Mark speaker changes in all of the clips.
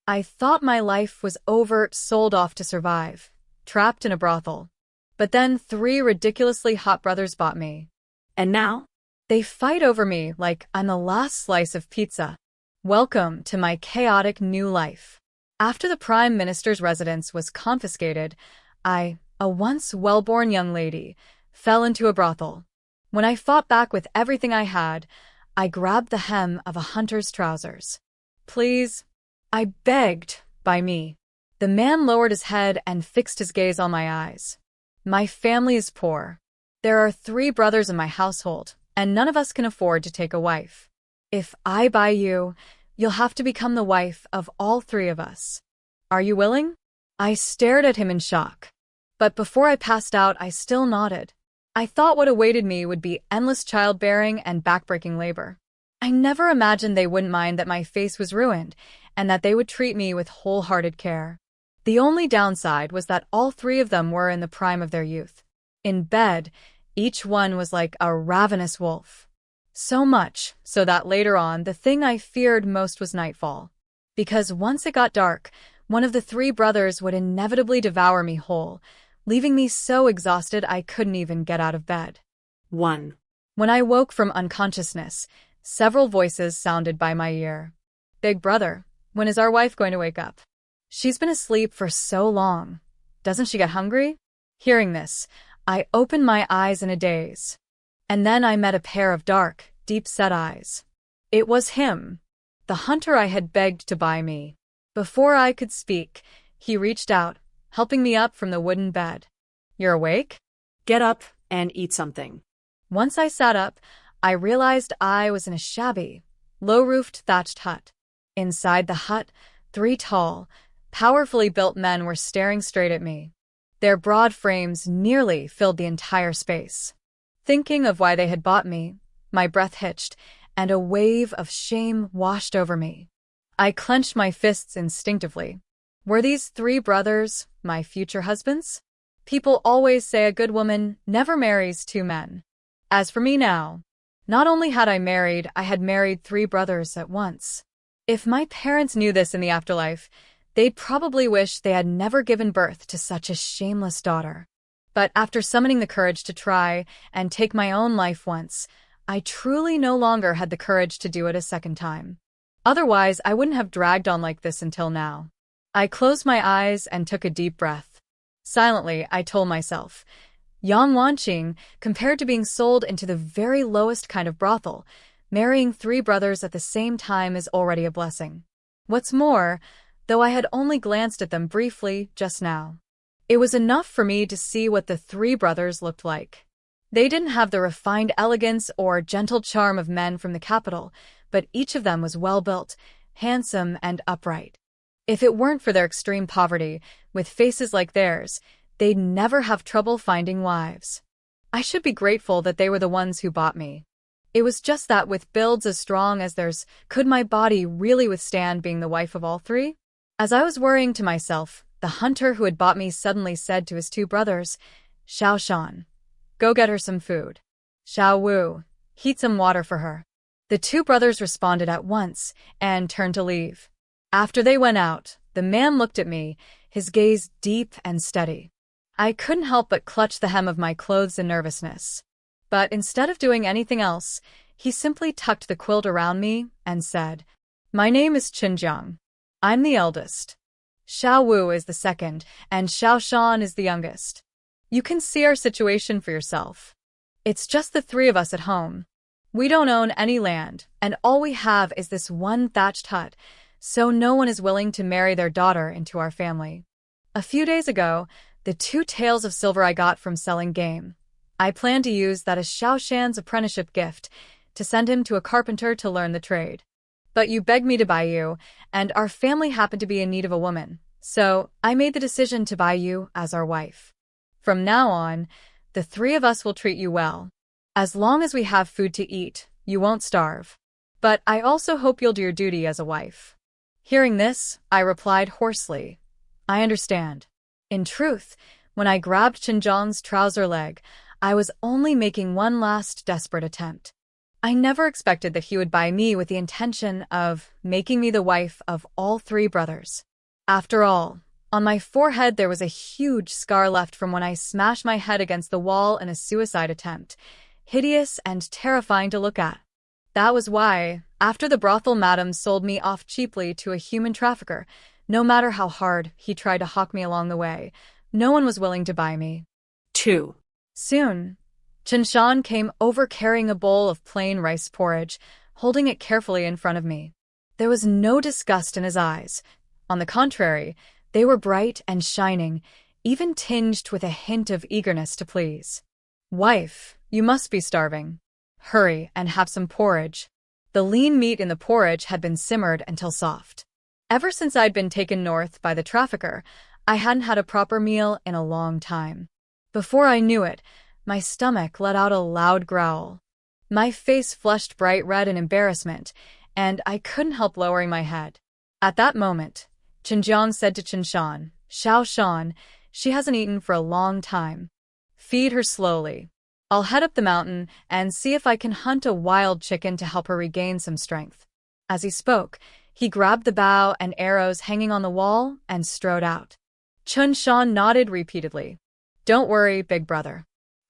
Speaker 1: I thought my life was over, sold off to survive, trapped in a brothel. But then 3 ridiculously hot brothers bought me.
Speaker 2: And now?
Speaker 1: They fight over me like I'm the last slice of pizza. Welcome to my chaotic new life. After the Prime Minister's residence was confiscated, I, a once well-born young lady, fell into a brothel. When I fought back with everything I had, I grabbed the hem of a hunter's trousers. Please, I begged, buy me. The man lowered his head and fixed his gaze on my eyes. My family is poor. There are 3 brothers in my household, and none of us can afford to take a wife. If I buy you, you'll have to become the wife of all 3 of us. Are you willing? I stared at him in shock. But before I passed out, I still nodded. I thought what awaited me would be endless childbearing and backbreaking labor. I never imagined they wouldn't mind that my face was ruined, and that they would treat me with wholehearted care. The only downside was that all 3 of them were in the prime of their youth. In bed, each one was like a ravenous wolf. So much so that later on, the thing I feared most was nightfall. Because once it got dark, one of the 3 brothers would inevitably devour me whole, leaving me so exhausted I couldn't even get out of bed.
Speaker 2: 1.
Speaker 1: When I woke from unconsciousness, several voices sounded by my ear. Big brother, when is our wife going to wake up? She's been asleep for so long. Doesn't she get hungry? Hearing this, I opened my eyes in a daze. And then I met a pair of dark, deep-set eyes. It was him, the hunter I had begged to buy me. Before I could speak, he reached out, helping me up from the wooden bed. You're awake?
Speaker 2: Get up and eat something.
Speaker 1: Once I sat up, I realized I was in a shabby, low-roofed thatched hut. Inside the hut, 3 tall, powerfully built men were staring straight at me. Their broad frames nearly filled the entire space. Thinking of why they had bought me, my breath hitched, and a wave of shame washed over me. I clenched my fists instinctively. Were these 3 brothers my future husbands? People always say a good woman never marries 2 men. As for me now, not only had I had married 3 brothers at once. If my parents knew this in the afterlife, they'd probably wish they had never given birth to such a shameless daughter. But after summoning the courage to try and take my own life once, I truly no longer had the courage to do it a second time. Otherwise, I wouldn't have dragged on like this until now. I closed my eyes and took a deep breath. Silently, I told myself, Yang Wanqing, compared to being sold into the very lowest kind of brothel, marrying 3 brothers at the same time is already a blessing. What's more, though I had only glanced at them briefly just now, it was enough for me to see what the 3 brothers looked like. They didn't have the refined elegance or gentle charm of men from the capital, but each of them was well-built, handsome, and upright. If it weren't for their extreme poverty, with faces like theirs, they'd never have trouble finding wives. I should be grateful that they were the ones who bought me. It was just that with builds as strong as theirs, could my body really withstand being the wife of all 3? As I was worrying to myself, the hunter who had bought me suddenly said to his 2 brothers, Xiao Shan, go get her some food. Xiao Wu, heat some water for her. The 2 brothers responded at once and turned to leave. After they went out, the man looked at me, his gaze deep and steady. I couldn't help but clutch the hem of my clothes in nervousness. But instead of doing anything else, he simply tucked the quilt around me and said, My name is Chen Jiang. I'm the eldest. Xiao Wu is the second, and Xiao Shan is the youngest. You can see our situation for yourself. It's just the 3 of us at home. We don't own any land, and all we have is this one thatched hut, so no one is willing to marry their daughter into our family. A few days ago, the 2 taels of silver I got from selling game, I plan to use that as Xiao Shan's apprenticeship gift to send him to a carpenter to learn the trade. But you begged me to buy you, and our family happened to be in need of a woman, so I made the decision to buy you as our wife. From now on, the 3 of us will treat you well. As long as we have food to eat, you won't starve. But I also hope you'll do your duty as a wife. Hearing this, I replied hoarsely, I understand. In truth, when I grabbed Chen Jiang's trouser leg, I was only making one last desperate attempt. I never expected that he would buy me with the intention of making me the wife of all three brothers. After all, on my forehead there was a huge scar left from when I smashed my head against the wall in a suicide attempt, hideous and terrifying to look at. That was why, after the brothel madam sold me off cheaply to a human trafficker, no matter how hard he tried to hawk me along the way, no one was willing to buy me.
Speaker 2: 2.
Speaker 1: Soon, Chen Jiang came over carrying a bowl of plain rice porridge, holding it carefully in front of me. There was no disgust in his eyes. On the contrary, they were bright and shining, even tinged with a hint of eagerness to please. "Wife, you must be starving. Hurry and have some porridge." The lean meat in the porridge had been simmered until soft. Ever since I'd been taken north by the trafficker, I hadn't had a proper meal in a long time. Before I knew it, my stomach let out a loud growl. My face flushed bright red in embarrassment, and I couldn't help lowering my head. At that moment, Chen Jiang said to Chen Shan, "Xiao Shan, she hasn't eaten for a long time. Feed her slowly. I'll head up the mountain and see if I can hunt a wild chicken to help her regain some strength." As he spoke, he grabbed the bow and arrows hanging on the wall and strode out. Chen Shan nodded repeatedly. "Don't worry, big brother.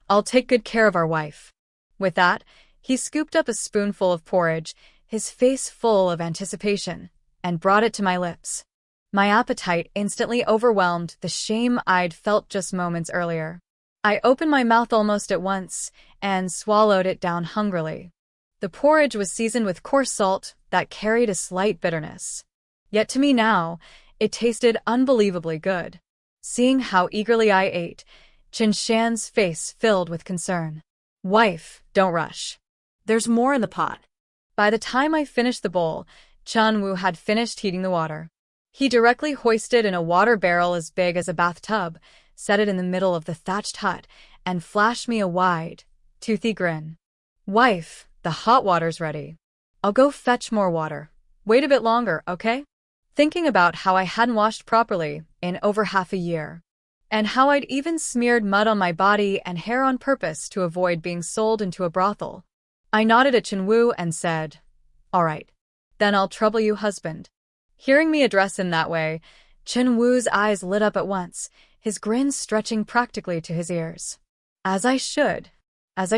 Speaker 1: I'll take good care of our wife." With that, he scooped up a spoonful of porridge, his face full of anticipation, and brought it to my lips. My appetite instantly overwhelmed the shame I'd felt just moments earlier. I opened my mouth almost at once and swallowed it down hungrily. The porridge was seasoned with coarse salt that carried a slight bitterness. Yet to me now, it tasted unbelievably good. Seeing how eagerly I ate, Chen Shan's face filled with concern. "Wife, don't rush.
Speaker 2: There's more in the pot."
Speaker 1: By the time I finished the bowl, Chen Wu had finished heating the water. He directly hoisted in a water barrel as big as a bathtub, set it in the middle of the thatched hut, and flashed me a wide, toothy grin. "Wife, the hot water's ready. I'll go fetch more water. Wait a bit longer, okay?" Thinking about how I hadn't washed properly in over half a year, and how I'd even smeared mud on my body and hair on purpose to avoid being sold into a brothel, I nodded at Chen Wu and said, "All right, then I'll trouble you, husband." Hearing me address him that way, Chen Wu's eyes lit up at once, his grin stretching practically to his ears. As I should. At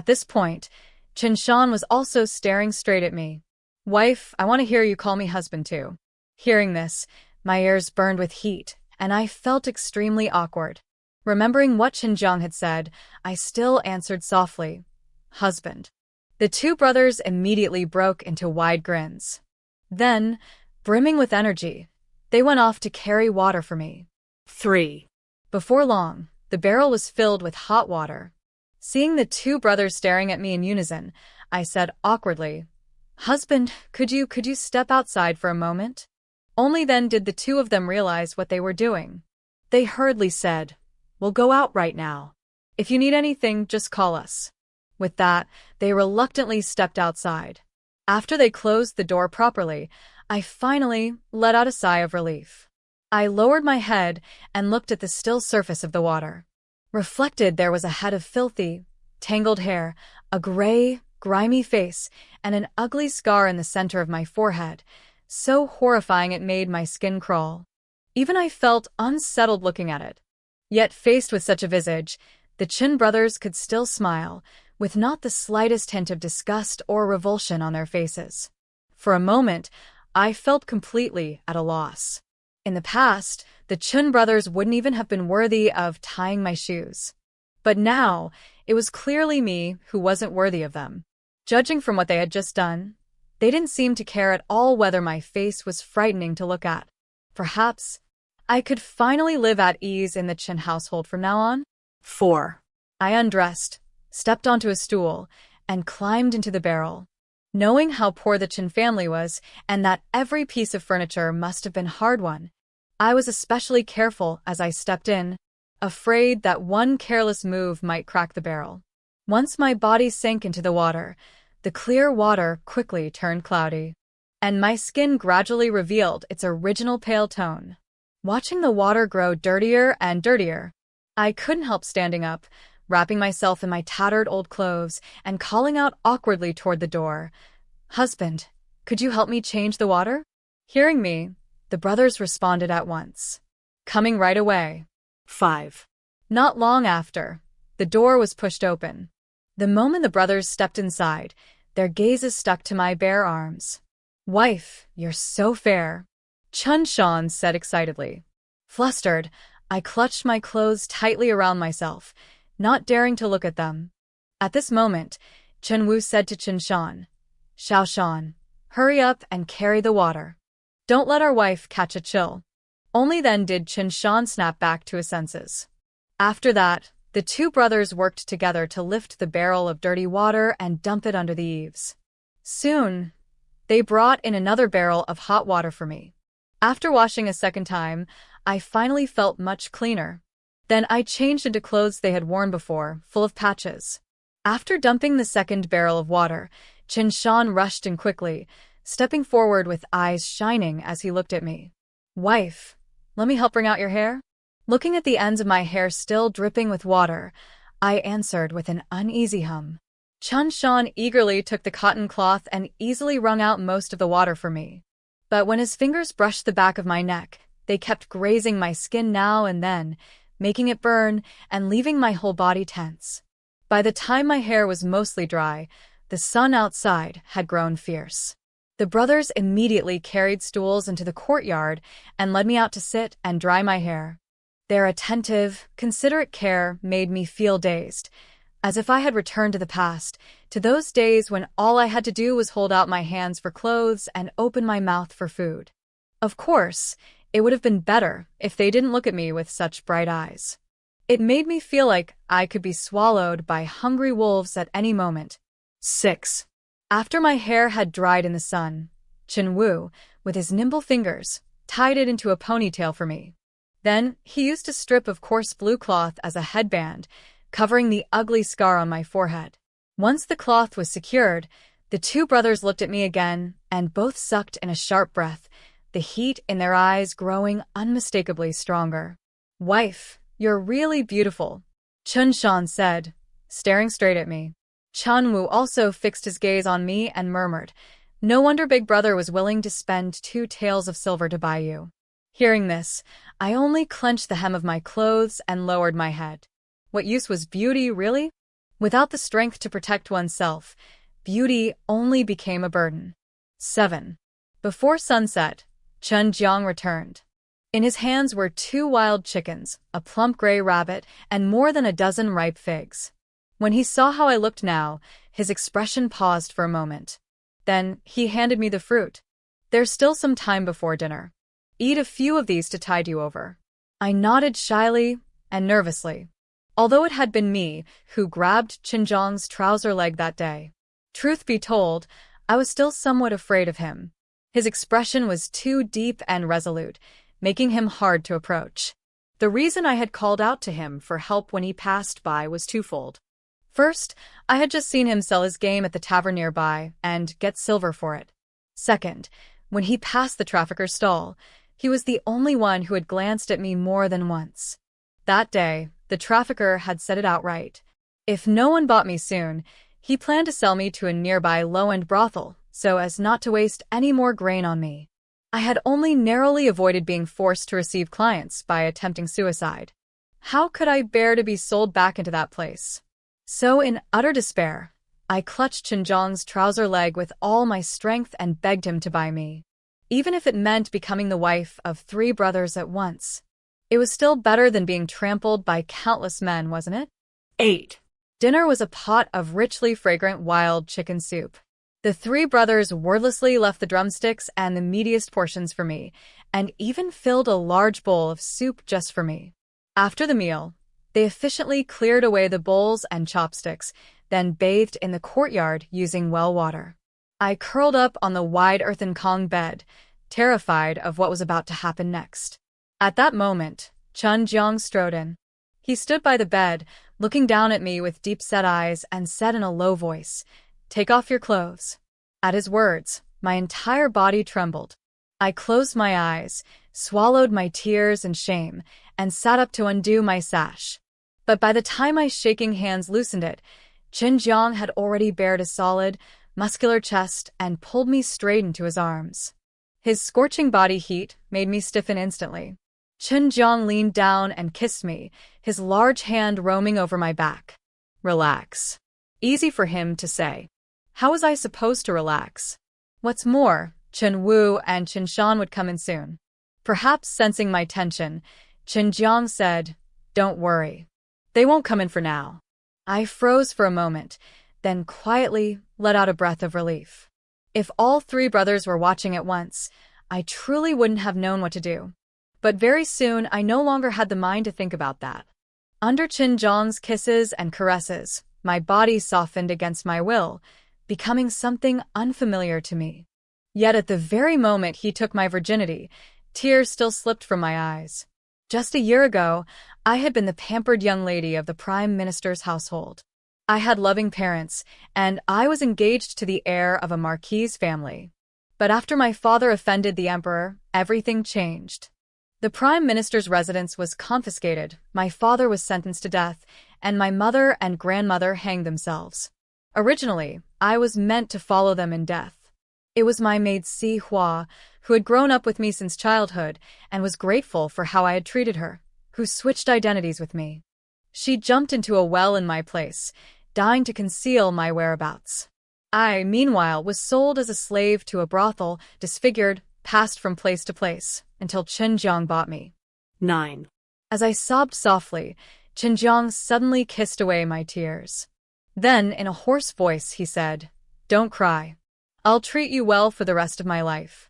Speaker 1: this point, Chen Shan was also staring straight at me. "Wife, I want to hear you call me husband too." Hearing this, my ears burned with heat, and I felt extremely awkward. Remembering what Chen Jiang had said, I still answered softly, "Husband." The two brothers immediately broke into wide grins. Then, brimming with energy, they went off to carry water for me.
Speaker 2: 3.
Speaker 1: Before long, the barrel was filled with hot water. Seeing the two brothers staring at me in unison, I said awkwardly, "Husband, could you step outside for a moment?" Only then did the two of them realize what they were doing. They hurriedly said, "We'll go out right now. If you need anything, just call us." With that, they reluctantly stepped outside. After they closed the door properly, I finally let out a sigh of relief. I lowered my head and looked at the still surface of the water. Reflected, there was a head of filthy, tangled hair, a gray, grimy face, and an ugly scar in the center of my forehead, so horrifying it made my skin crawl. Even I felt unsettled looking at it. Yet faced with such a visage, the Chen brothers could still smile, with not the slightest hint of disgust or revulsion on their faces. For a moment, I felt completely at a loss. In the past, the Chen brothers wouldn't even have been worthy of tying my shoes. But now, it was clearly me who wasn't worthy of them. Judging from what they had just done, they didn't seem to care at all whether my face was frightening to look at. Perhaps I could finally live at ease in the Chen household from now on?
Speaker 2: 4.
Speaker 1: I undressed, stepped onto a stool, and climbed into the barrel. Knowing how poor the Chen family was, and that every piece of furniture must have been hard-won, I was especially careful as I stepped in, afraid that one careless move might crack the barrel. Once my body sank into the water, the clear water quickly turned cloudy, and my skin gradually revealed its original pale tone. Watching the water grow dirtier and dirtier, I couldn't help standing up, wrapping myself in my tattered old clothes and calling out awkwardly toward the door. "Husband, could you help me change the water?" Hearing me, the brothers responded at once. "Coming right away."
Speaker 2: 5.
Speaker 1: Not long after, the door was pushed open. The moment the brothers stepped inside, their gazes stuck to my bare arms. "Wife, you're so fair," Chen Jiang said excitedly. Flustered, I clutched my clothes tightly around myself, not daring to look at them. At this moment, Chen Wu said to Chen Shan, "Xiao Shan, hurry up and carry the water. Don't let our wife catch a chill." Only then did Chen Shan snap back to his senses. After that, the two brothers worked together to lift the barrel of dirty water and dump it under the eaves. Soon, they brought in another barrel of hot water for me. After washing a second time, I finally felt much cleaner. Then I changed into clothes they had worn before, full of patches. After dumping the second barrel of water, Chen Shan rushed in quickly, stepping forward with eyes shining as he looked at me. "Wife, let me help bring out your hair?" Looking at the ends of my hair still dripping with water, I answered with an uneasy hum. Chen Shan eagerly took the cotton cloth and easily wrung out most of the water for me. But when his fingers brushed the back of my neck, they kept grazing my skin now and then, making it burn and leaving my whole body tense. By the time my hair was mostly dry, the sun outside had grown fierce. The brothers immediately carried stools into the courtyard and led me out to sit and dry my hair. Their attentive, considerate care made me feel dazed, as if I had returned to the past, to those days when all I had to do was hold out my hands for clothes and open my mouth for food. Of course, it would have been better if they didn't look at me with such bright eyes. It made me feel like I could be swallowed by hungry wolves at any moment. 6. After my hair had dried in the sun, Chen Wu, with his nimble fingers, tied it into a ponytail for me. Then he used a strip of coarse blue cloth as a headband, covering the ugly scar on my forehead. Once the cloth was secured, the two brothers looked at me again and both sucked in a sharp breath, the heat in their eyes growing unmistakably stronger. "Wife, you're really beautiful," Chen Shan said, staring straight at me. Chen Wu also fixed his gaze on me and murmured, "No wonder Big Brother was willing to spend 2 taels of silver to buy you." Hearing this, I only clenched the hem of my clothes and lowered my head. What use was beauty, really? Without the strength to protect oneself, beauty only became a burden. 7. Before sunset, Chen Jiang returned. In his hands were 2 wild chickens, a plump gray rabbit, and more than a dozen ripe figs. When he saw how I looked now, his expression paused for a moment. Then he handed me the fruit. "There's still some time before dinner. Eat a few of these to tide you over." I nodded shyly and nervously, although it had been me who grabbed Chen Jiang's trouser leg that day. Truth be told, I was still somewhat afraid of him. His expression was too deep and resolute, making him hard to approach. The reason I had called out to him for help when he passed by was twofold. First, I had just seen him sell his game at the tavern nearby and get silver for it. Second, when he passed the trafficker's stall, he was the only one who had glanced at me more than once. That day, the trafficker had said it outright. If no one bought me soon, he planned to sell me to a nearby low-end brothel, so as not to waste any more grain on me. I had only narrowly avoided being forced to receive clients by attempting suicide. How could I bear to be sold back into that place? So in utter despair, I clutched Chen Jiang's trouser leg with all my strength and begged him to buy me. Even if it meant becoming the wife of 3 brothers at once. It was still better than being trampled by countless men, wasn't it?
Speaker 2: 8.
Speaker 1: Dinner was a pot of richly fragrant wild chicken soup. The 3 brothers wordlessly left the drumsticks and the meatiest portions for me, and even filled a large bowl of soup just for me. After the meal, they efficiently cleared away the bowls and chopsticks, then bathed in the courtyard using well water. I curled up on the wide earthen Kong bed, terrified of what was about to happen next. At that moment, Chen Jiang strode in. He stood by the bed, looking down at me with deep-set eyes and said in a low voice, "Take off your clothes." At his words, my entire body trembled. I closed my eyes, swallowed my tears and shame, and sat up to undo my sash. But by the time my shaking hands loosened it, Chen Jiang had already bared a solid, muscular chest and pulled me straight into his arms. His scorching body heat made me stiffen instantly. Chen Jiang leaned down and kissed me, his large hand roaming over my back. Relax. Easy for him to say. How was I supposed to relax? What's more, Chen Wu and Chen Shan would come in soon. Perhaps sensing my tension, Chen Jiang said, "Don't worry. They won't come in for now." I froze for a moment, then quietly let out a breath of relief. If all three brothers were watching at once, I truly wouldn't have known what to do. But very soon, I no longer had the mind to think about that. Under Chen Jiang's kisses and caresses, my body softened against my will, becoming something unfamiliar to me. Yet at the very moment he took my virginity, tears still slipped from my eyes. Just a year ago, I had been the pampered young lady of the Prime Minister's household. I had loving parents, and I was engaged to the heir of a marquis's family. But after my father offended the emperor, everything changed. The Prime Minister's residence was confiscated, my father was sentenced to death, and my mother and grandmother hanged themselves. Originally, I was meant to follow them in death. It was my maid Si Hua, who had grown up with me since childhood and was grateful for how I had treated her, who switched identities with me. She jumped into a well in my place, dying to conceal my whereabouts. I, meanwhile, was sold as a slave to a brothel, disfigured, passed from place to place, until Chen Jiang bought me.
Speaker 2: 9.
Speaker 1: As I sobbed softly, Chen Jiang suddenly kissed away my tears. Then, in a hoarse voice, he said, "Don't cry. I'll treat you well for the rest of my life.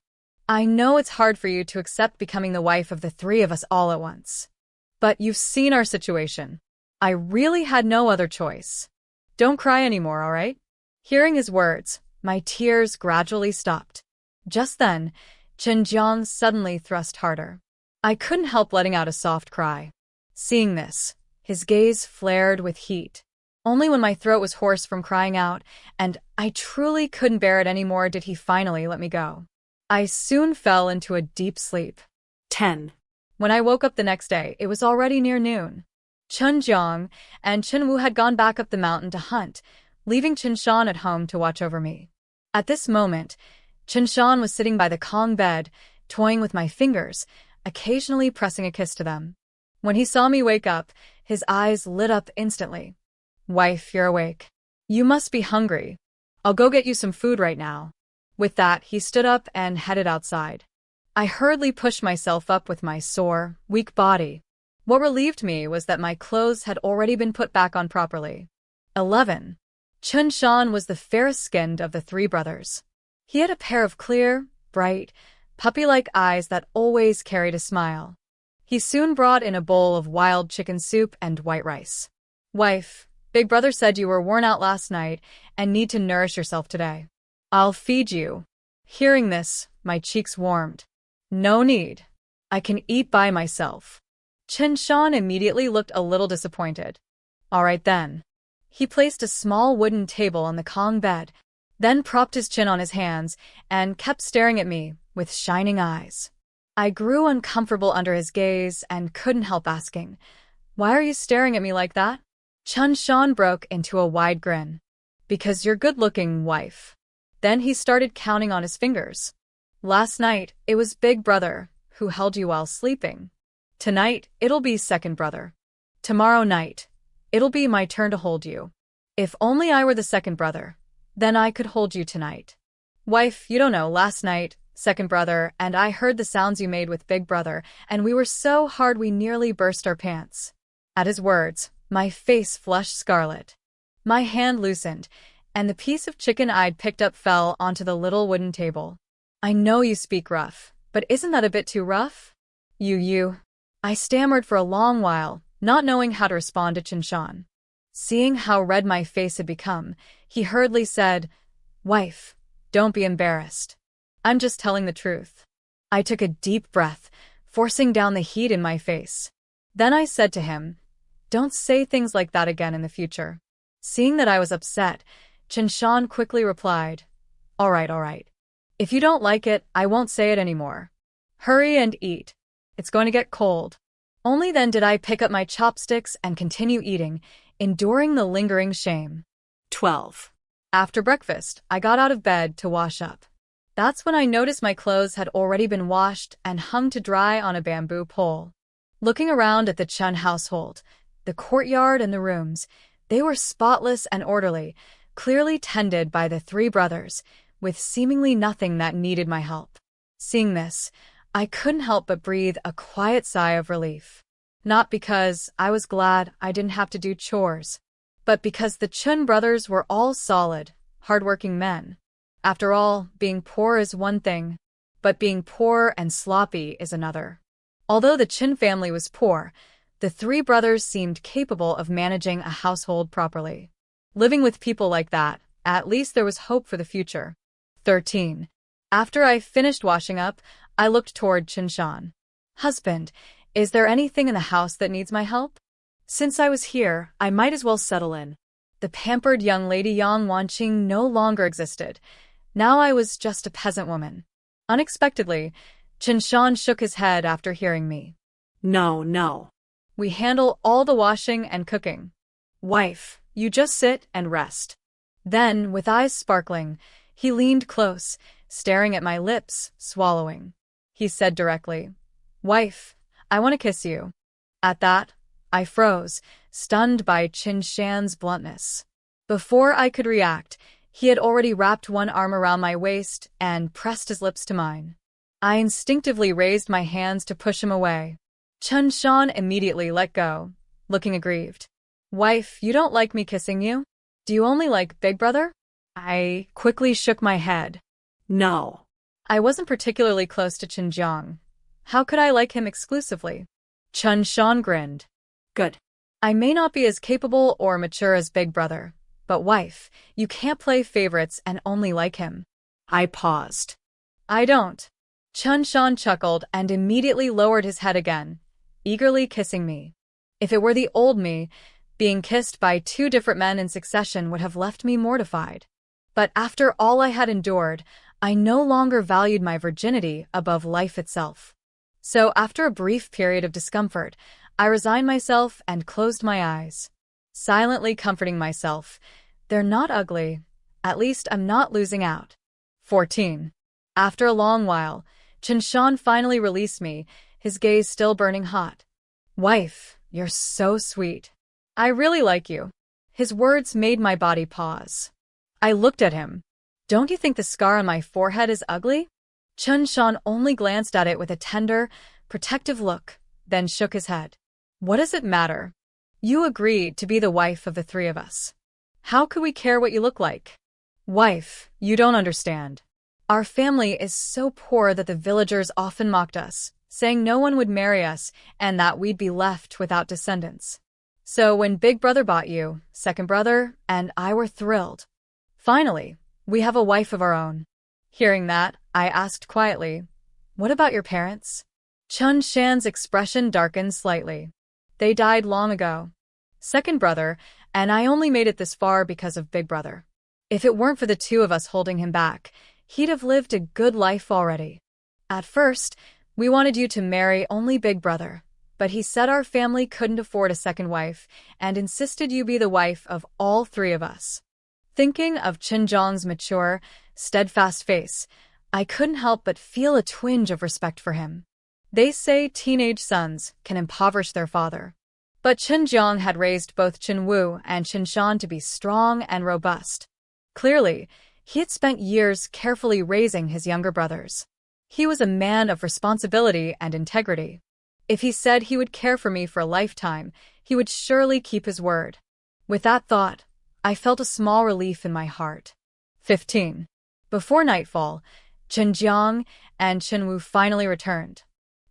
Speaker 1: I know it's hard for you to accept becoming the wife of the three of us all at once. But you've seen our situation. I really had no other choice. Don't cry anymore, all right?" Hearing his words, my tears gradually stopped. Just then, Chen Jiang suddenly thrust harder. I couldn't help letting out a soft cry. Seeing this, his gaze flared with heat. Only when my throat was hoarse from crying out, and I truly couldn't bear it anymore, did he finally let me go. I soon fell into a deep sleep.
Speaker 2: 10.
Speaker 1: When I woke up the next day, it was already near noon. Chen Jiang and Chen Wu had gone back up the mountain to hunt, leaving Chen Shan at home to watch over me. At this moment, Chen Shan was sitting by the Kong bed, toying with my fingers, occasionally pressing a kiss to them. When he saw me wake up, his eyes lit up instantly. "Wife, you're awake. You must be hungry. I'll go get you some food right now." With that, he stood up and headed outside. I hurriedly pushed myself up with my sore, weak body. What relieved me was that my clothes had already been put back on properly. 11. Chen Shan was the fairest-skinned of the three brothers. He had a pair of clear, bright, puppy-like eyes that always carried a smile. He soon brought in a bowl of wild chicken soup and white rice. "Wife, Big Brother said you were worn out last night and need to nourish yourself today. I'll feed you." Hearing this, my cheeks warmed. "No need. I can eat by myself." Chen Shan immediately looked a little disappointed. "All right then." He placed a small wooden table on the Kong bed, then propped his chin on his hands and kept staring at me with shining eyes. I grew uncomfortable under his gaze and couldn't help asking, "Why are you staring at me like that?" Chen Shan broke into a wide grin. "Because you're good-looking, wife." Then he started counting on his fingers. "Last night, it was Big Brother who held you while sleeping. Tonight, it'll be Second Brother. Tomorrow night, it'll be my turn to hold you. If only I were the second brother, then I could hold you tonight. Wife, you don't know, last night, Second Brother and I heard the sounds you made with Big Brother, and we were so hard we nearly burst our pants." At his words, my face flushed scarlet. My hand loosened, and the piece of chicken I'd picked up fell onto the little wooden table. "I know you speak rough, but isn't that a bit too rough?" You. I stammered for a long while, not knowing how to respond to Chen Shan. Seeing how red my face had become, he hurriedly said, "Wife, don't be embarrassed. I'm just telling the truth." I took a deep breath, forcing down the heat in my face. Then I said to him, "Don't say things like that again in the future." Seeing that I was upset, Chen Shan quickly replied, All right. If you don't like it, I won't say it anymore. Hurry and eat. It's going to get cold." Only then did I pick up my chopsticks and continue eating, enduring the lingering shame.
Speaker 2: 12.
Speaker 1: After breakfast, I got out of bed to wash up. That's when I noticed my clothes had already been washed and hung to dry on a bamboo pole. Looking around at the Chen household, the courtyard and the rooms, they were spotless and orderly, clearly tended by the three brothers, with seemingly nothing that needed my help. Seeing this, I couldn't help but breathe a quiet sigh of relief. Not because I was glad I didn't have to do chores, but because the Chen brothers were all solid, hardworking men. After all, being poor is one thing, but being poor and sloppy is another. Although the Chen family was poor, the three brothers seemed capable of managing a household properly. Living with people like that, at least there was hope for the future. 13. After I finished washing up, I looked toward Chen Jiang. Husband, is there anything in the house that needs my help? Since I was here, I might as well settle in. The pampered young lady Yang Wanqing no longer existed. Now I was just a peasant woman. Unexpectedly, Chen Jiang shook his head after hearing me.
Speaker 2: No.
Speaker 1: We handle all the washing and cooking. Wife, you just sit and rest. Then, with eyes sparkling, he leaned close, staring at my lips, swallowing. He said directly, Wife, I want to kiss you. At that, I froze, stunned by Chen Jiang's bluntness. Before I could react, he had already wrapped one arm around my waist and pressed his lips to mine. I instinctively raised my hands to push him away. Chen Jiang immediately let go, looking aggrieved. Wife, you don't like me kissing you? Do you only like Big Brother? I quickly shook my head.
Speaker 2: No.
Speaker 1: I wasn't particularly close to Chen Jiang. How could I like him exclusively? Chen Jiang grinned.
Speaker 2: Good.
Speaker 1: I may not be as capable or mature as Big Brother, but wife, you can't play favorites and only like him.
Speaker 2: I paused.
Speaker 1: I don't. Chen Jiang chuckled and immediately lowered his head again, eagerly kissing me. If it were the old me, being kissed by two different men in succession would have left me mortified. But after all I had endured, I no longer valued my virginity above life itself. So after a brief period of discomfort, I resigned myself and closed my eyes, silently comforting myself. They're not ugly. At least I'm not losing out. 14. After a long while, Chen Jiang finally released me, his gaze still burning hot. Wife, you're so sweet. I really like you. His words made my body pause. I looked at him. Don't you think the scar on my forehead is ugly? Chen Jiang only glanced at it with a tender, protective look, then shook his head. What does it matter? You agreed to be the wife of the three of us. How could we care what you look like? Wife, you don't understand. Our family is so poor that the villagers often mocked us, saying no one would marry us and that we'd be left without descendants. So when Big Brother bought you, second brother, and I were thrilled. Finally, we have a wife of our own. Hearing that, I asked quietly, What about your parents? Chen Jiang's expression darkened slightly. They died long ago. Second brother, and I only made it this far because of Big Brother. If it weren't for the two of us holding him back, he'd have lived a good life already. At first, we wanted you to marry only Big Brother, but he said our family couldn't afford a second wife and insisted you be the wife of all three of us. Thinking of Chen Jiang's mature, steadfast face, I couldn't help but feel a twinge of respect for him. They say teenage sons can impoverish their father. But Chen Jiang had raised both Chen Wu and Chen Shan to be strong and robust. Clearly, he had spent years carefully raising his younger brothers. He was a man of responsibility and integrity. If he said he would care for me for a lifetime, he would surely keep his word. With that thought, I felt a small relief in my heart. 15. Before nightfall, Chen Jiang and Chen Wu finally returned.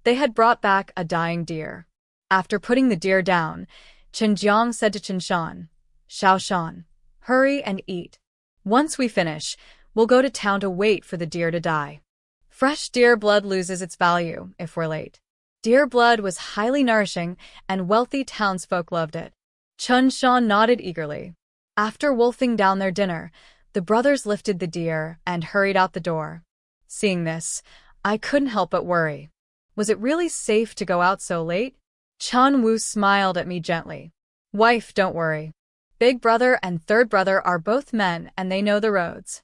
Speaker 1: They had brought back a dying deer. After putting the deer down, Chen Jiang said to Chen Shan, Xiao Shan, hurry and eat. Once we finish, we'll go to town to wait for the deer to die. Fresh deer blood loses its value if we're late. Deer blood was highly nourishing, and wealthy townsfolk loved it. Chen Shan nodded eagerly. After wolfing down their dinner, the brothers lifted the deer and hurried out the door. Seeing this, I couldn't help but worry. Was it really safe to go out so late? Chen Wu smiled at me gently. Wife, don't worry. Big brother and third brother are both men and they know the roads.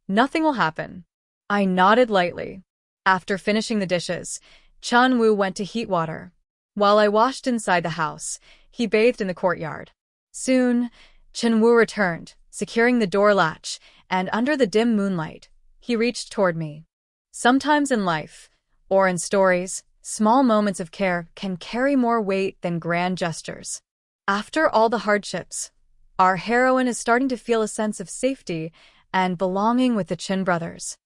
Speaker 1: Nothing will happen. I nodded lightly. After finishing the dishes, Chen Wu went to heat water. While I washed inside the house, he bathed in the courtyard. Soon, Chen Wu returned, securing the door latch, and under the dim moonlight, he reached toward me. Sometimes in life, or in stories, small moments of care can carry more weight than grand gestures. After all the hardships, our heroine is starting to feel a sense of safety and belonging with the Chin brothers.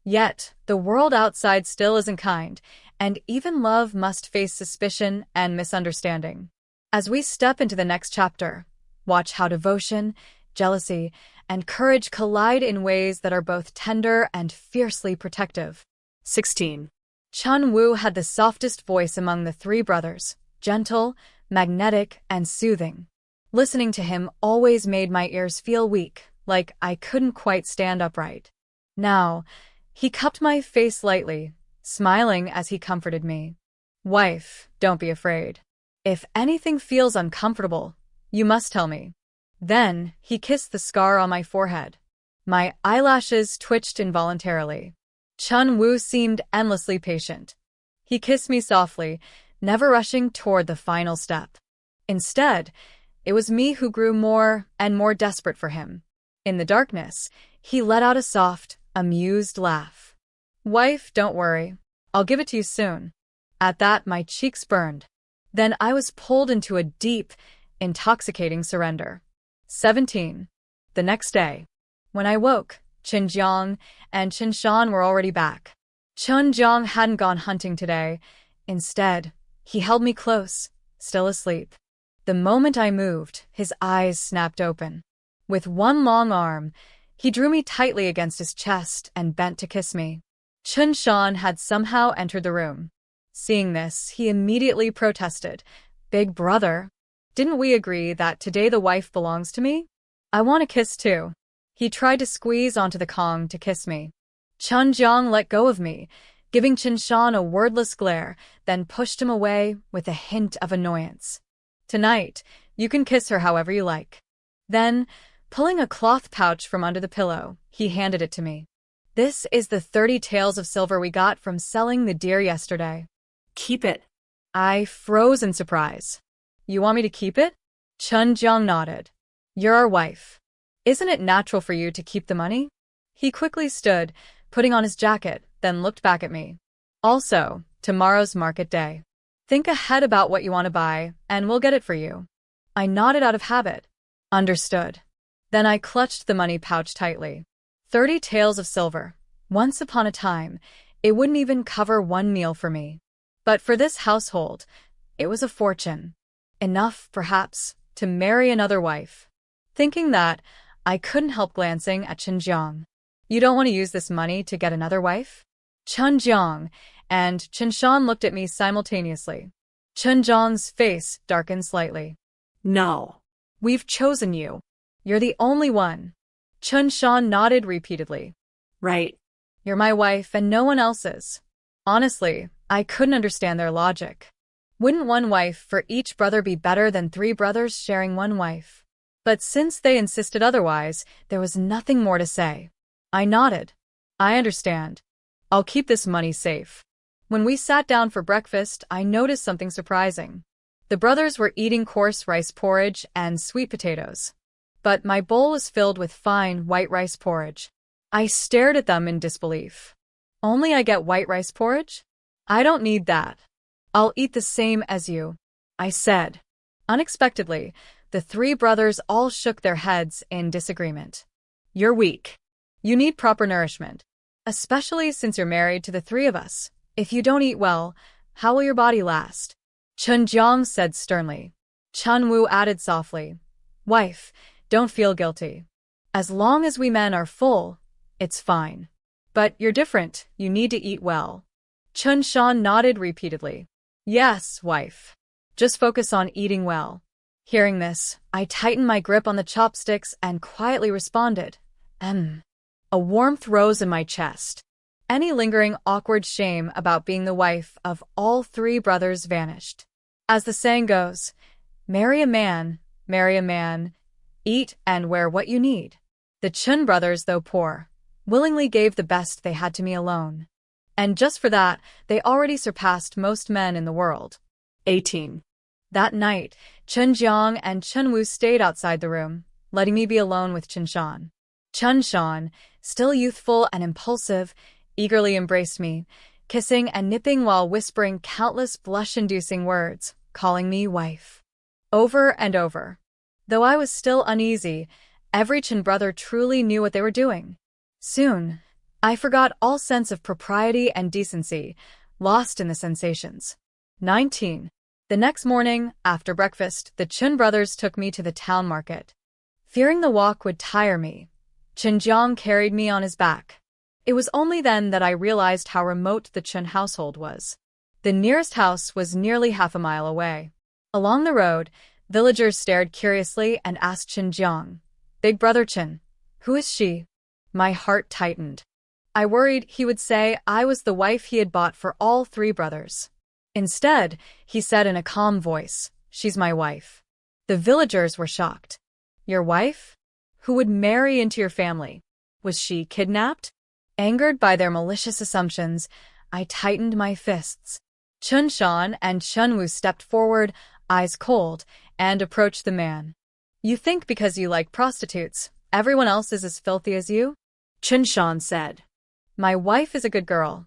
Speaker 1: Yet, the world outside still isn't kind, and even love must face suspicion and misunderstanding. As we step into the next chapter, watch how devotion, jealousy, and courage collide in ways that are both tender and fiercely protective.
Speaker 2: 16.
Speaker 1: Chen Wu had the softest voice among the three brothers, gentle, magnetic, and soothing. Listening to him always made my ears feel weak, like I couldn't quite stand upright. Now, he cupped my face lightly, smiling as he comforted me. Wife, don't be afraid. If anything feels uncomfortable, you must tell me. Then, he kissed the scar on my forehead. My eyelashes twitched involuntarily. Chen Wu seemed endlessly patient. He kissed me softly, never rushing toward the final step. Instead, it was me who grew more and more desperate for him. In the darkness, he let out a soft, amused laugh. Wife, don't worry. I'll give it to you soon. At that, my cheeks burned. Then I was pulled into a deep, intoxicating surrender. 17. The next day. When I woke, Chen Jiang and Chen Shan were already back. Chen Jiang hadn't gone hunting today. Instead, he held me close, still asleep. The moment I moved, his eyes snapped open. With one long arm, he drew me tightly against his chest and bent to kiss me. Chen Shan had somehow entered the room. Seeing this, he immediately protested. Big brother, didn't we agree that today the wife belongs to me? I want a kiss too. He tried to squeeze onto the Kong to kiss me. Chen Jiang let go of me, giving Chen Shan a wordless glare, then pushed him away with a hint of annoyance. Tonight, you can kiss her however you like. Then, pulling a cloth pouch from under the pillow, he handed it to me. This is the 30 taels of silver we got from selling the deer yesterday.
Speaker 2: Keep it.
Speaker 1: I froze in surprise. You want me to keep it? Chen Jiang nodded. You're our wife. Isn't it natural for you to keep the money? He quickly stood, putting on his jacket, then looked back at me. Also, tomorrow's market day. Think ahead about what you want to buy, and we'll get it for you. I nodded out of habit. Understood. Then I clutched the money pouch tightly. 30 taels of silver. Once upon a time, it wouldn't even cover one meal for me. But for this household, it was a fortune. Enough, perhaps, to marry another wife. Thinking that, I couldn't help glancing at Chen Jiang. You don't want to use this money to get another wife? Chen Jiang and Chen Shan looked at me simultaneously. Chen Jiang's face darkened slightly.
Speaker 2: No.
Speaker 1: We've chosen you. You're the only one. Chen Shan nodded repeatedly.
Speaker 2: Right.
Speaker 1: You're my wife and no one else's. Honestly, I couldn't understand their logic. Wouldn't one wife for each brother be better than 3 brothers sharing one wife? But since they insisted otherwise, there was nothing more to say. I nodded. I understand. I'll keep this money safe. When we sat down for breakfast, I noticed something surprising. The brothers were eating coarse rice porridge and sweet potatoes. But my bowl was filled with fine white rice porridge. I stared at them in disbelief. Only I get white rice porridge? I don't need that. I'll eat the same as you, I said. Unexpectedly, the 3 brothers all shook their heads in disagreement. You're weak. You need proper nourishment. Especially since you're married to the 3 of us. If you don't eat well, how will your body last? Chen Jiang said sternly. Chen Wu added softly. Wife, don't feel guilty. As long as we men are full, it's fine. But you're different, you need to eat well. Chen Shan nodded repeatedly. Yes, wife. Just focus on eating well. Hearing this, I tightened my grip on the chopsticks and quietly responded. A warmth rose in my chest. Any lingering awkward shame about being the wife of all 3 brothers vanished. As the saying goes, marry a man, eat and wear what you need. The Chen brothers, though poor, willingly gave the best they had to me alone. And just for that, they already surpassed most men in the world.
Speaker 2: 18.
Speaker 1: That night, Chen Jiang and Chen Wu stayed outside the room, letting me be alone with Chen Shan. Chen Shan, still youthful and impulsive, eagerly embraced me, kissing and nipping while whispering countless blush-inducing words, calling me wife. Over and over. Though I was still uneasy, every Chen brother truly knew what they were doing. Soon, I forgot all sense of propriety and decency, lost in the sensations. 19. The next morning, after breakfast, the Chen brothers took me to the town market. Fearing the walk would tire me, Chen Jiang carried me on his back. It was only then that I realized how remote the Chen household was. The nearest house was nearly half a mile away. Along the road, villagers stared curiously and asked Chen Jiang, "Big brother Chen, who is she?" My heart tightened. I worried he would say I was the wife he had bought for all three brothers. Instead, he said in a calm voice, "She's my wife." The villagers were shocked. "Your wife? Who would marry into your family? Was she kidnapped?" Angered by their malicious assumptions, I tightened my fists. Chen Shan and Chen Wu stepped forward, eyes cold, and approached the man. "You think because you like prostitutes, everyone else is as filthy as you?"
Speaker 2: Chen Shan said.
Speaker 1: "My wife is a good girl.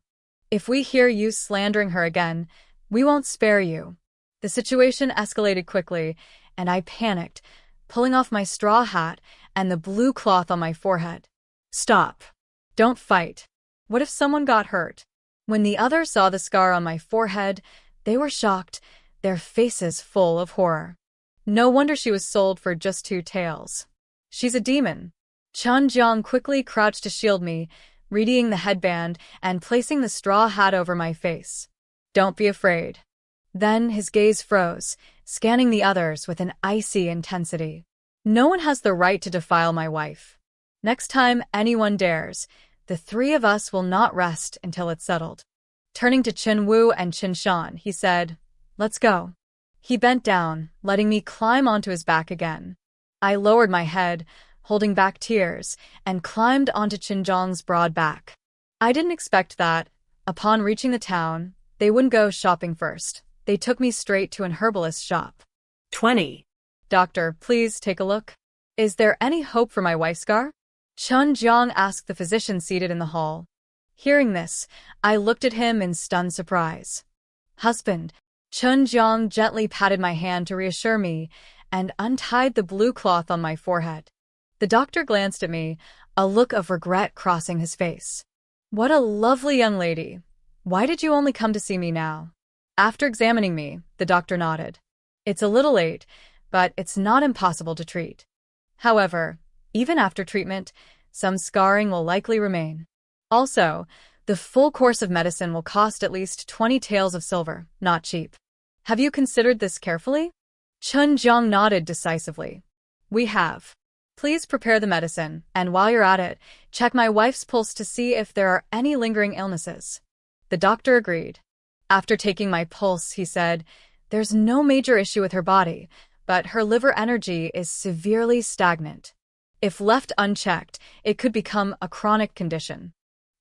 Speaker 1: If we hear you slandering her again, we won't spare you." The situation escalated quickly, and I panicked, pulling off my straw hat and the blue cloth on my forehead. "Stop. Don't fight. What if someone got hurt?" When the others saw the scar on my forehead, they were shocked, their faces full of horror. No wonder she was sold for just 2 taels. "She's a demon." Chen Jiang quickly crouched to shield me, readying the headband and placing the straw hat over my face. "Don't be afraid." Then his gaze froze, scanning the others with an icy intensity. "No one has the right to defile my wife. Next time anyone dares, the 3 of us will not rest until it's settled." Turning to Chen Wu and Chen Shan, he said, "Let's go." He bent down, letting me climb onto his back again. I lowered my head, holding back tears, and climbed onto Chen Jiang's broad back. I didn't expect that, upon reaching the town, they wouldn't go shopping first. They took me straight to an herbalist's shop.
Speaker 2: 20.
Speaker 1: "Doctor, please take a look. Is there any hope for my wife's scar?" Chen Jiang asked the physician seated in the hall. Hearing this, I looked at him in stunned surprise. "Husband," Chen Jiang gently patted my hand to reassure me and untied the blue cloth on my forehead. The doctor glanced at me, a look of regret crossing his face. "What a lovely young lady. Why did you only come to see me now?" After examining me, the doctor nodded. "It's a little late, but it's not impossible to treat. However, even after treatment, some scarring will likely remain. Also, the full course of medicine will cost at least 20 taels of silver, not cheap. Have you considered this carefully?" Chen Jiang nodded decisively. "We have. Please prepare the medicine, and while you're at it, check my wife's pulse to see if there are any lingering illnesses." The doctor agreed. After taking my pulse, he said, "There's no major issue with her body, but her liver energy is severely stagnant. If left unchecked, it could become a chronic condition.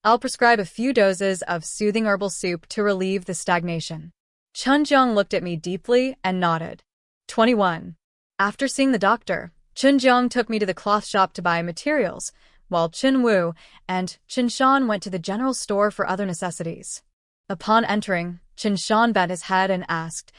Speaker 1: I'll prescribe a few doses of soothing herbal soup to relieve the stagnation." Chen Jiang looked at me deeply and nodded. 21. After seeing the doctor, Chen Jiang took me to the cloth shop to buy materials, while Chen Wu and Chen Shan went to the general store for other necessities. Upon entering, Chen Shan bent his head and asked,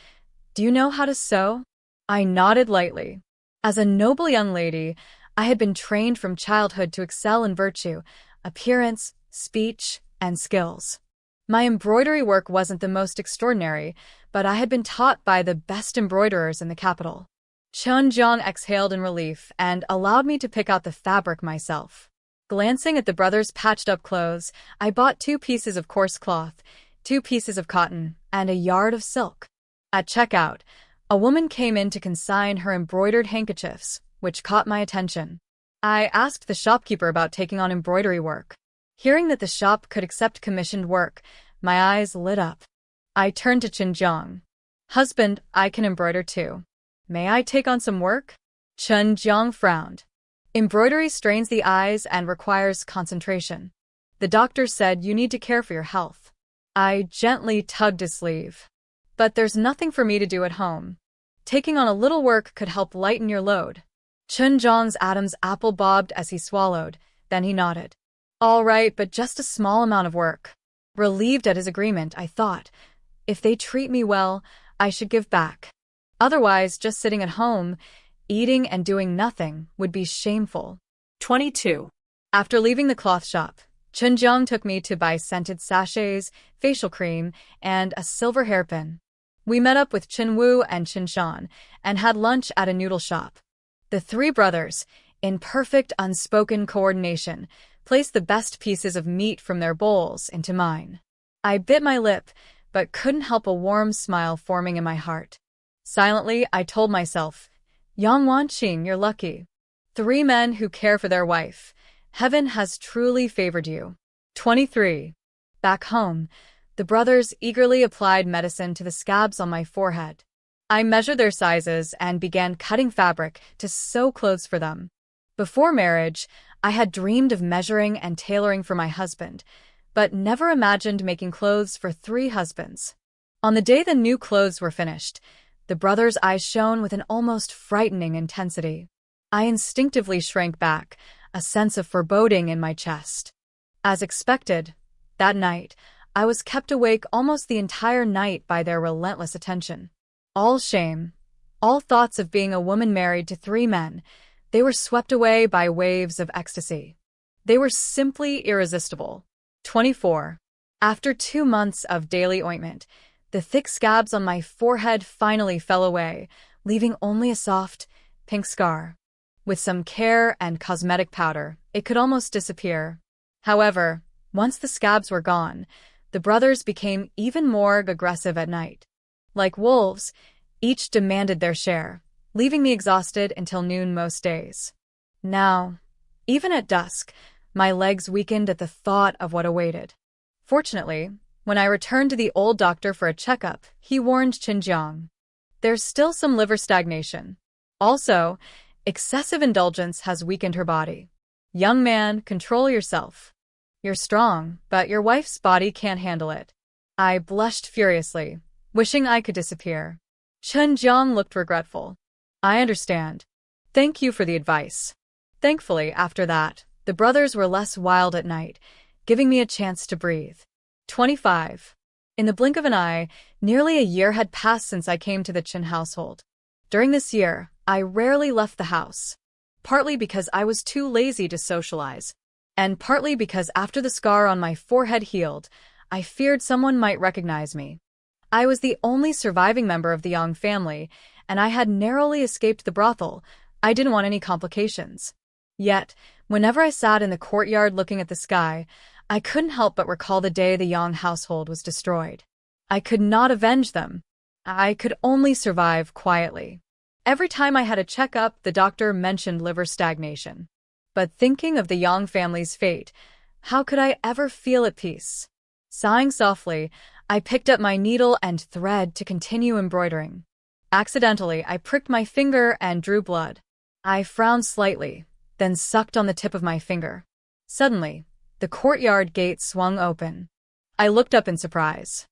Speaker 1: "Do you know how to sew?" I nodded lightly. As a noble young lady, I had been trained from childhood to excel in virtue, appearance, speech, and skills. My embroidery work wasn't the most extraordinary, but I had been taught by the best embroiderers in the capital. Chen Jiang exhaled in relief and allowed me to pick out the fabric myself. Glancing at the brothers' patched-up clothes, I bought 2 pieces of coarse cloth, 2 pieces of cotton, and a yard of silk. At checkout, a woman came in to consign her embroidered handkerchiefs, which caught my attention. I asked the shopkeeper about taking on embroidery work. Hearing that the shop could accept commissioned work, my eyes lit up. I turned to Chen Jiang. Husband, I can embroider too. May I take on some work? Chen Jiang frowned. Embroidery strains the eyes and requires concentration. The doctor said you need to care for your health. I gently tugged his sleeve. But there's nothing for me to do at home. Taking on a little work could help lighten your load. Chen Jiang's Adam's apple bobbed as he swallowed, then he nodded. All right, but just a small amount of work. Relieved at his agreement, I thought, if they treat me well, I should give back. Otherwise, just sitting at home, eating and doing nothing, would be shameful.
Speaker 2: 22.
Speaker 1: After leaving the cloth shop, Chen Jiang took me to buy scented sachets, facial cream, and a silver hairpin. We met up with Chen Wu and Chen Shan and had lunch at a noodle shop. The three brothers, in perfect unspoken coordination, placed the best pieces of meat from their bowls into mine. I bit my lip, but couldn't help a warm smile forming in my heart. Silently, I told myself, Yang Wanqing, you're lucky. 3 men who care for their wife. Heaven has truly favored you. 23. Back home, the brothers eagerly applied medicine to the scabs on my forehead. I measured their sizes and began cutting fabric to sew clothes for them. Before marriage, I had dreamed of measuring and tailoring for my husband, but never imagined making clothes for 3 husbands. On the day the new clothes were finished, the brothers' eyes shone with an almost frightening intensity. I instinctively shrank back, a sense of foreboding in my chest. As expected, that night, I was kept awake almost the entire night by their relentless attention. All shame, all thoughts of being a woman married to 3 men, they were swept away by waves of ecstasy. They were simply irresistible. 24. After 2 months of daily ointment, the thick scabs on my forehead finally fell away, leaving only a soft, pink scar. With some care and cosmetic powder, it could almost disappear. However, once the scabs were gone, the brothers became even more aggressive at night. Like wolves, each demanded their share, leaving me exhausted until noon most days. Now, even at dusk, my legs weakened at the thought of what awaited. Fortunately, when I returned to the old doctor for a checkup, he warned Chen Jiang. There's still some liver stagnation. Also, excessive indulgence has weakened her body. Young man, control yourself. You're strong, but your wife's body can't handle it. I blushed furiously, wishing I could disappear. Chen Jiang looked regretful. I understand. Thank you for the advice. Thankfully, after that, the brothers were less wild at night, giving me a chance to breathe. 25. In the blink of an eye, nearly a year had passed since I came to the Chen household. During this year, I rarely left the house. Partly because I was too lazy to socialize, and partly because after the scar on my forehead healed, I feared someone might recognize me. I was the only surviving member of the Yang family, and I had narrowly escaped the brothel. I didn't want any complications. Yet, whenever I sat in the courtyard looking at the sky, I couldn't help but recall the day the Yang household was destroyed. I could not avenge them. I could only survive quietly. Every time I had a checkup, the doctor mentioned liver stagnation. But thinking of the Yang family's fate, how could I ever feel at peace? Sighing softly, I picked up my needle and thread to continue embroidering. Accidentally, I pricked my finger and drew blood. I frowned slightly, then sucked on the tip of my finger. Suddenly, the courtyard gate swung open. I looked up in surprise.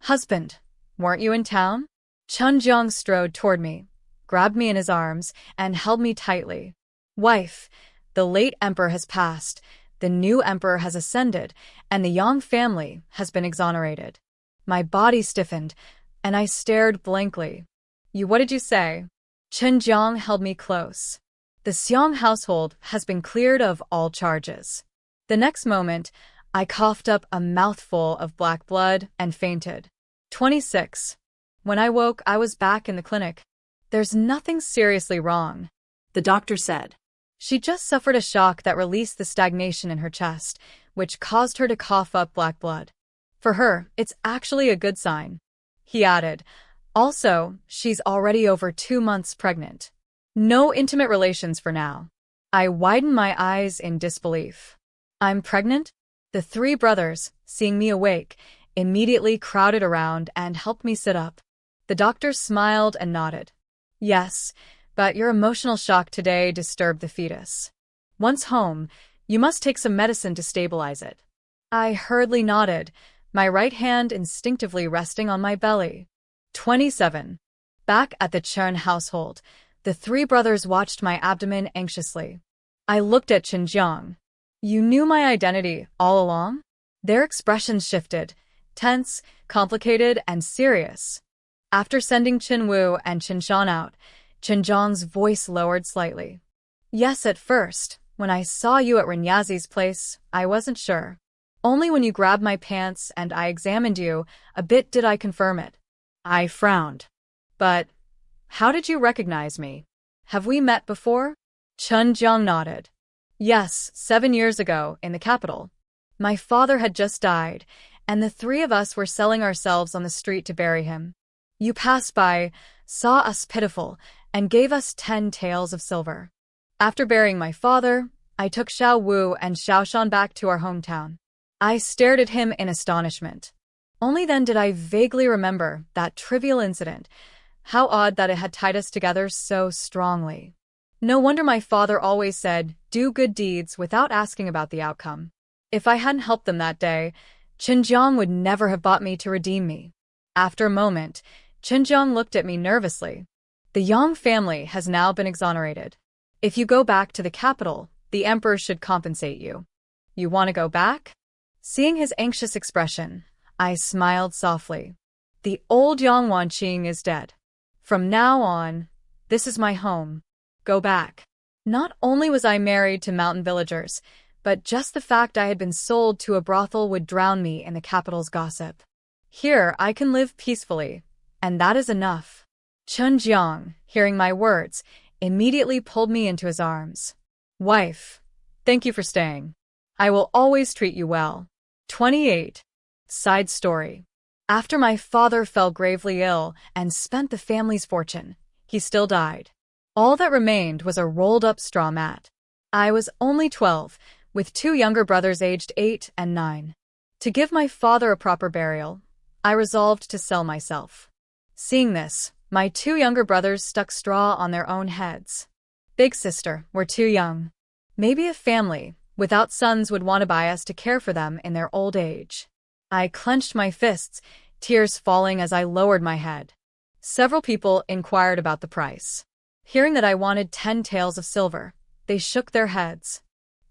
Speaker 1: Husband, weren't you in town? Chen Jiang strode toward me, grabbed me in his arms, and held me tightly. Wife, the late emperor has passed, the new emperor has ascended, and the Yang family has been exonerated. My body stiffened, and I stared blankly. What did you say? Chen Jiang held me close. The Xiang household has been cleared of all charges. The next moment, I coughed up a mouthful of black blood and fainted. 26. When I woke, I was back in the clinic. There's nothing seriously wrong,
Speaker 2: The doctor said.
Speaker 1: She just suffered a shock that released the stagnation in her chest, which caused her to cough up black blood. For her, it's actually a good sign. He added, also, she's already over 2 months pregnant. No intimate relations for now. I widened my eyes in disbelief. I'm pregnant? The 3 brothers, seeing me awake, immediately crowded around and helped me sit up. The doctor smiled and nodded. Yes, but your emotional shock today disturbed the fetus. Once home, you must take some medicine to stabilize it. I hurriedly nodded, my right hand instinctively resting on my belly. 27. Back at the Chen household, the three brothers watched my abdomen anxiously. I looked at Chen Jiang. You knew my identity all along? Their expressions shifted, tense, complicated, and serious. After sending Chen Wu and Chen Shan out, Chen Jiang's voice lowered slightly. Yes, at first, when I saw you at Renyazi's place, I wasn't sure. Only when you grabbed my pants and I examined you, a bit did I confirm it. I frowned. But how did you recognize me? Have we met before? Chen Jiang nodded. Yes, 7 years ago, in the capital. My father had just died, and the three of us were selling ourselves on the street to bury him. You passed by, saw us pitiful, and gave us 10 taels of silver. After burying my father, I took Xiao Wu and Xiao Shan back to our hometown. I stared at him in astonishment. Only then did I vaguely remember that trivial incident. How odd that it had tied us together so strongly. No wonder my father always said, do good deeds without asking about the outcome. If I hadn't helped them that day, Chen Jiang would never have bought me to redeem me. After a moment, Chen Jiang looked at me nervously. The Yang family has now been exonerated. If you go back to the capital, the emperor should compensate you. You want to go back? Seeing his anxious expression, I smiled softly. The old Yang Wanqing is dead. From now on, this is my home. Go back. Not only was I married to mountain villagers, but just the fact I had been sold to a brothel would drown me in the capital's gossip. Here I can live peacefully, and that is enough. Chen Jiang, hearing my words, immediately pulled me into his arms. Wife, thank you for staying. I will always treat you well. 28. Side story. After my father fell gravely ill and spent the family's fortune, he still died. All that remained was a rolled-up straw mat. I was only 12, with 2 younger brothers aged 8 and 9. To give my father a proper burial, I resolved to sell myself. Seeing this, my 2 younger brothers stuck straw on their own heads. Big sister, we're too young. Maybe a family without sons would want to buy us to care for them in their old age. I clenched my fists, tears falling as I lowered my head. Several people inquired about the price. Hearing that I wanted 10 taels of silver, they shook their heads.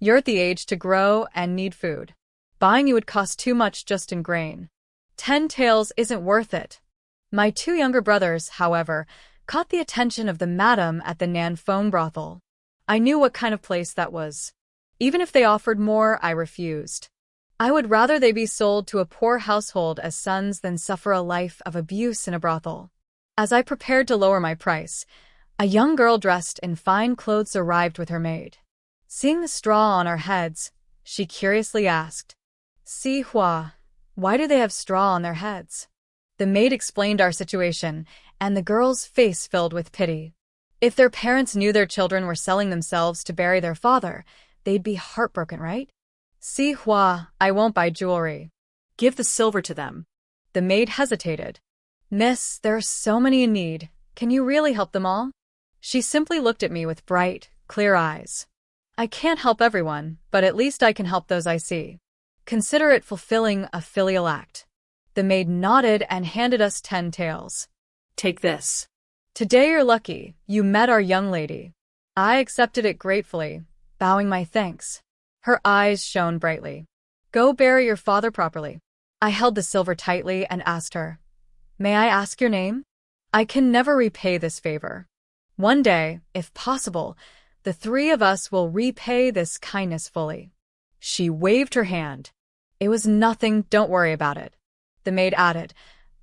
Speaker 1: You're at the age to grow and need food. Buying you would cost too much just in grain. 10 taels isn't worth it. My 2 younger brothers, however, caught the attention of the madam at the Nanfeng brothel. I knew what kind of place that was. Even if they offered more, I refused. I would rather they be sold to a poor household as sons than suffer a life of abuse in a brothel. As I prepared to lower my price, a young girl dressed in fine clothes arrived with her maid. Seeing the straw on our heads, she curiously asked, Si Hua, why do they have straw on their heads? The maid explained our situation, and the girl's face filled with pity. If their parents knew their children were selling themselves to bury their father, they'd be heartbroken, right? Si Hua, I won't buy jewelry.
Speaker 2: Give the silver to them.
Speaker 1: The maid hesitated. Miss, there are so many in need. Can you really help them all? She simply looked at me with bright, clear eyes. I can't help everyone, but at least I can help those I see. Consider it fulfilling a filial act. The maid nodded and handed us 10 taels.
Speaker 2: Take this.
Speaker 1: Today you're lucky, you met our young lady. I accepted it gratefully, bowing my thanks. Her eyes shone brightly. Go bury your father properly. I held the silver tightly and asked her, May I ask your name? I can never repay this favor. One day, if possible, the 3 of us will repay this kindness fully. She waved her hand. It was nothing, don't worry about it. The maid added,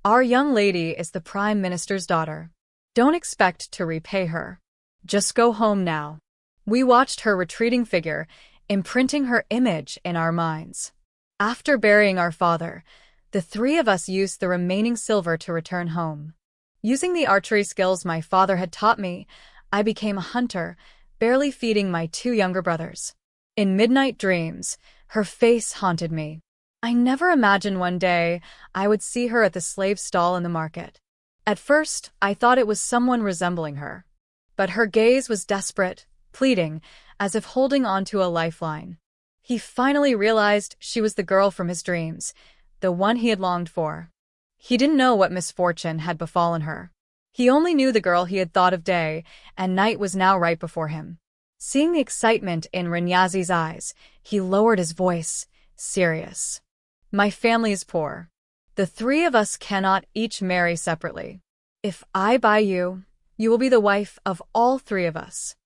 Speaker 1: Our young lady is the Prime Minister's daughter. Don't expect to repay her. Just go home now. We watched her retreating figure, imprinting her image in our minds. After burying our father, the 3 of us used the remaining silver to return home. Using the archery skills my father had taught me, I became a hunter, barely feeding my 2 younger brothers. In midnight dreams, her face haunted me. I never imagined one day I would see her at the slave stall in the market. At first, I thought it was someone resembling her. But her gaze was desperate, pleading, as if holding on to a lifeline. He finally realized she was the girl from his dreams, the one he had longed for. He didn't know what misfortune had befallen her. He only knew the girl he had thought of day and night was now right before him. Seeing the excitement in Renyazi's eyes, he lowered his voice, serious. My family is poor. The three of us cannot each marry separately. If I buy you, you will be the wife of all three of us.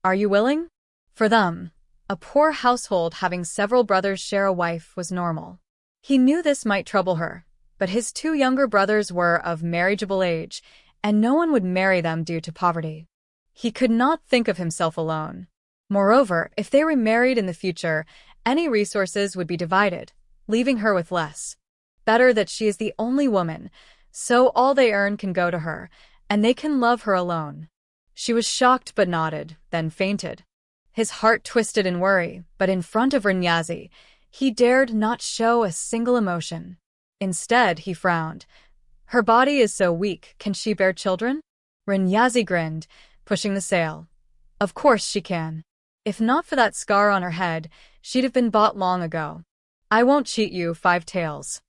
Speaker 1: Are you willing? For them, a poor household having several brothers share a wife was normal. He knew this might trouble her, but his two younger brothers were of marriageable age, and no one would marry them due to poverty. He could not think of himself alone. Moreover, if they remarried in the future, any resources would be divided, leaving her with less. Better that she is the only woman, so all they earn can go to her, and they can love her alone. She was shocked but nodded, then fainted. His heart twisted in worry, but in front of Renyazi, he dared not show a single emotion. Instead, he frowned. Her body is so weak, can she bear children? Renyazi grinned, pushing the sail. Of course she can. If not for that scar on her head, she'd have been bought long ago. I won't cheat you, Five Tails.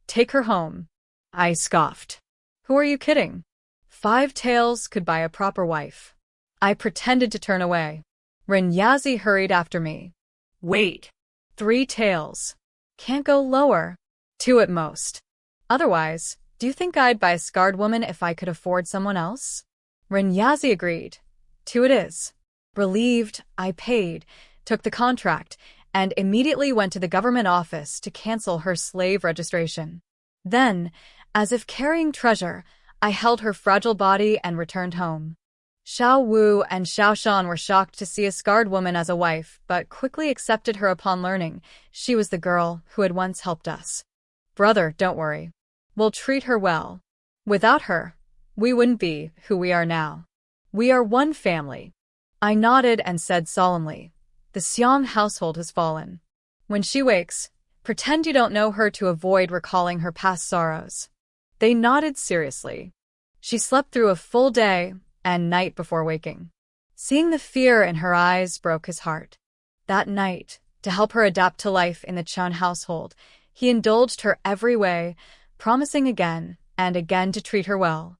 Speaker 1: Take her home. I scoffed. Who are you kidding? 5 Tails could buy a proper wife. I pretended to turn away. Renyazi hurried after me.
Speaker 2: Wait.
Speaker 1: 3 Tails. Can't go lower. 2 at most. Otherwise, do you think I'd buy a scarred woman if I could afford someone else? Renyazi agreed. 2 it is. Relieved, I paid, took the contract, and immediately went to the government office to cancel her slave registration. Then, as if carrying treasure, I held her fragile body and returned home. Xiao Wu and Xiao Shan were shocked to see a scarred woman as a wife, but quickly accepted her upon learning she was the girl who had once helped us. Brother, don't worry. We'll treat her well. Without her, we wouldn't be who we are now. We are one family. I nodded and said solemnly, the Xiang household has fallen. When she wakes, pretend you don't know her to avoid recalling her past sorrows. They nodded seriously. She slept through a full day and night before waking. Seeing the fear in her eyes broke his heart. That night, to help her adapt to life in the Chen household, he indulged her every way, promising again and again to treat her well.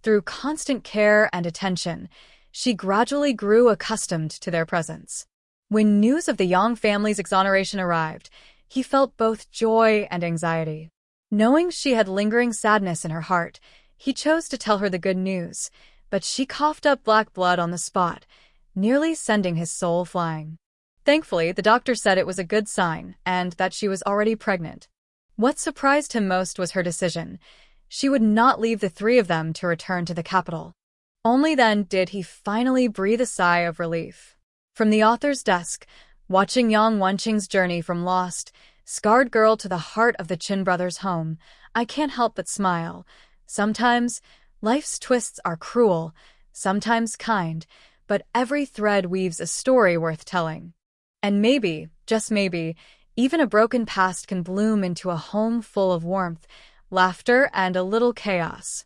Speaker 1: Through constant care and attention, she gradually grew accustomed to their presence. When news of the Yang family's exoneration arrived, he felt both joy and anxiety. Knowing she had lingering sadness in her heart, he chose to tell her the good news, but she coughed up black blood on the spot, nearly sending his soul flying. Thankfully, the doctor said it was a good sign and that she was already pregnant. What surprised him most was her decision. She would not leave the three of them to return to the capital. Only then did he finally breathe a sigh of relief. From the author's desk, watching Yang Wanqing's journey from lost, scarred girl to the heart of the Qin brothers' home, I can't help but smile. Sometimes, life's twists are cruel, sometimes kind, but every thread weaves a story worth telling. And maybe, just maybe, even a broken past can bloom into a home full of warmth, laughter, and a little chaos.